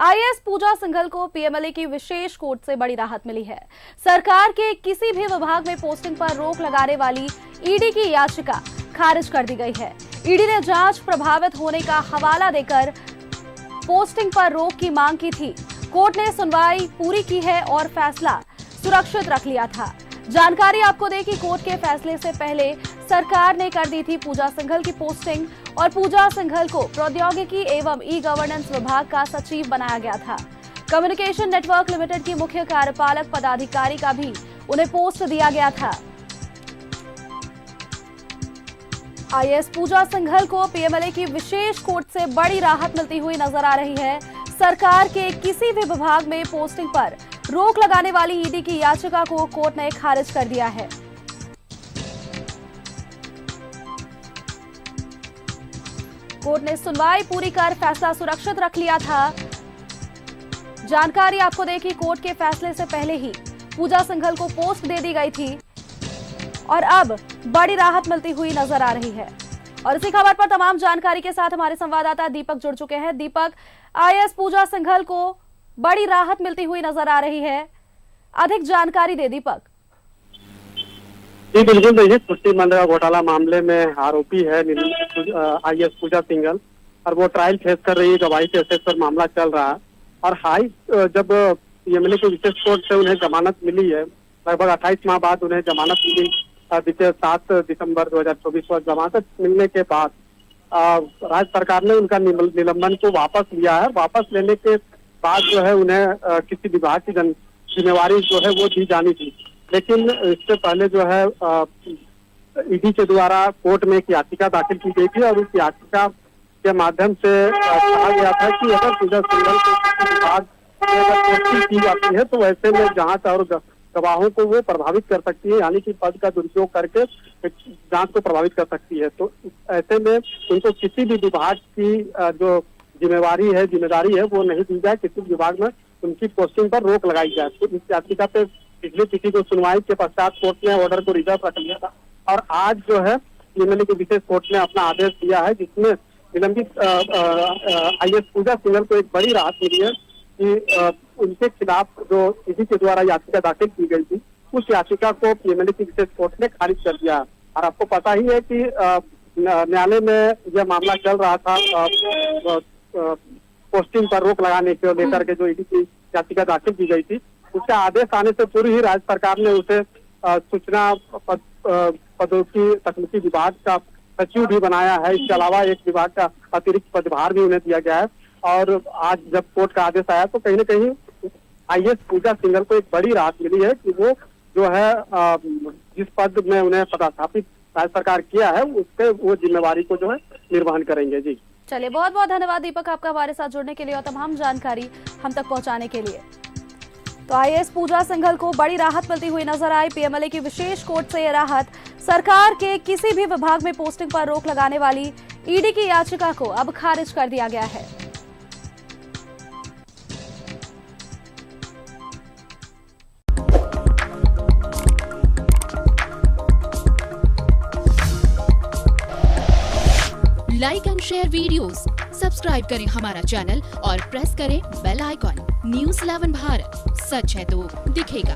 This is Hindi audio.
आईएएस पूजा सिंघल को पीएमएलए की विशेष कोर्ट से बड़ी राहत मिली है। सरकार के किसी भी विभाग में पोस्टिंग पर रोक लगाने वाली ईडी की याचिका खारिज कर दी गई है। ईडी ने जांच प्रभावित होने का हवाला देकर पोस्टिंग पर रोक की मांग की थी। कोर्ट ने सुनवाई पूरी की है और फैसला सुरक्षित रख लिया था। जानकारी आपको दें कि कोर्ट के फैसले से पहले सरकार ने कर दी थी पूजा सिंघल की पोस्टिंग और पूजा सिंघल को प्रौद्योगिकी एवं ई गवर्नेंस विभाग का सचिव बनाया गया था। कम्युनिकेशन नेटवर्क लिमिटेड की मुख्य कार्यपालक पदाधिकारी का भी उन्हें पोस्ट दिया गया था। आईएएस पूजा सिंघल को पीएमएलए की विशेष कोर्ट से बड़ी राहत मिलती हुई नजर आ रही है। सरकार के किसी भी विभाग में पोस्टिंग पर रोक लगाने वाली ईडी की याचिका को कोर्ट ने खारिज कर दिया है। कोर्ट ने सुनवाई पूरी कर फैसला सुरक्षित रख लिया था। जानकारी आपको दें कि कोर्ट के फैसले से पहले ही पूजा सिंघल को पोस्ट दे दी गई थी और अब बड़ी राहत मिलती हुई नजर आ रही है। और इसी खबर पर तमाम जानकारी के साथ हमारे संवाददाता दीपक जुड़ चुके हैं। दीपक, आईएएस पूजा सिंघल को बड़ी राहत मिलती हुई नजर आ रही है, अधिक जानकारी दे दीपक। जी बिल्कुल देखिए, पुष्टि मनरेगा घोटाला मामले में आरोपी है आईएएस पूजा सिंघल और वो ट्रायल फेस कर रही है। गवाही के एसेस पर मामला चल रहा है और जब पीएमएलए की विशेष कोर्ट से उन्हें जमानत मिली है, लगभग 28 माह बाद उन्हें जमानत मिली। बीते 7 दिसंबर 2024 को जमानत मिलने के बाद राज्य सरकार ने उनका निलंबन को वापस लिया है। वापस लेने के बाद जो है उन्हें किसी विभाग की जिम्मेवारी जो है वो दी जानी थी, लेकिन इससे पहले जो है ईडी के द्वारा कोर्ट में एक याचिका दाखिल की गई थी और उस याचिका के माध्यम से कहा गया था कि अगर पूजा सिंघल को किसी विभाग में अगर पोस्टिंग की जाती है तो ऐसे में जांच और गवाहों को वो प्रभावित कर सकती है, यानी कि पद का दुरुपयोग करके जांच को प्रभावित कर सकती है। तो ऐसे में उनको किसी भी विभाग की जो जिम्मेदारी है वो नहीं दी जाए, किसी विभाग में उनकी पोस्टिंग पर रोक लगाई जाए। तो इस याचिका पे पिछली तिथि को सुनवाई के पश्चात कोर्ट ने ऑर्डर को रिजर्व रख लिया था और आज जो है पीएमएलए की विशेष कोर्ट ने अपना आदेश दिया है, जिसमें निलंबित आईएएस पूजा सिंघल को एक बड़ी राहत मिली है कि उनके खिलाफ जो ईडी के द्वारा याचिका दाखिल की गई थी उस याचिका को पीएमएलए की विशेष कोर्ट ने खारिज कर दिया। और आपको पता ही है कि न्यायालय में यह मामला चल रहा था पोस्टिंग पर रोक लगाने को लेकर के जो ईडी की याचिका दाखिल की गई थी, उसका आदेश आने से पूर्व ही राज्य सरकार ने उसे सूचना पदों की तकनीकी विभाग का सचिव भी बनाया है। इसके अलावा एक विभाग का अतिरिक्त पदभार भी उन्हें दिया गया है और आज जब कोर्ट का आदेश आया तो कहीं न कहीं आईएएस पूजा सिंघल को एक बड़ी राहत मिली है कि वो जो है जिस पद में उन्हें पदस्थापित राज्य सरकार किया है उसके वो जिम्मेवारी को जो है निर्वहन करेंगे। जी चलिए, बहुत बहुत धन्यवाद दीपक आपका हमारे साथ जुड़ने के लिए और तमाम जानकारी हम तक पहुंचाने के लिए। तो आईएएस पूजा सिंघल को बड़ी राहत मिलती हुई नजर आई। पीएमएलए की विशेष कोर्ट से यह राहत सरकार के किसी भी विभाग में पोस्टिंग पर रोक लगाने वाली ईडी की याचिका को अब खारिज कर दिया गया है। Like and share videos, subscribe करें हमारा चैनल और प्रेस करें बेल आइकॉन। न्यूज़ 11 भारत, सच है तो दिखेगा।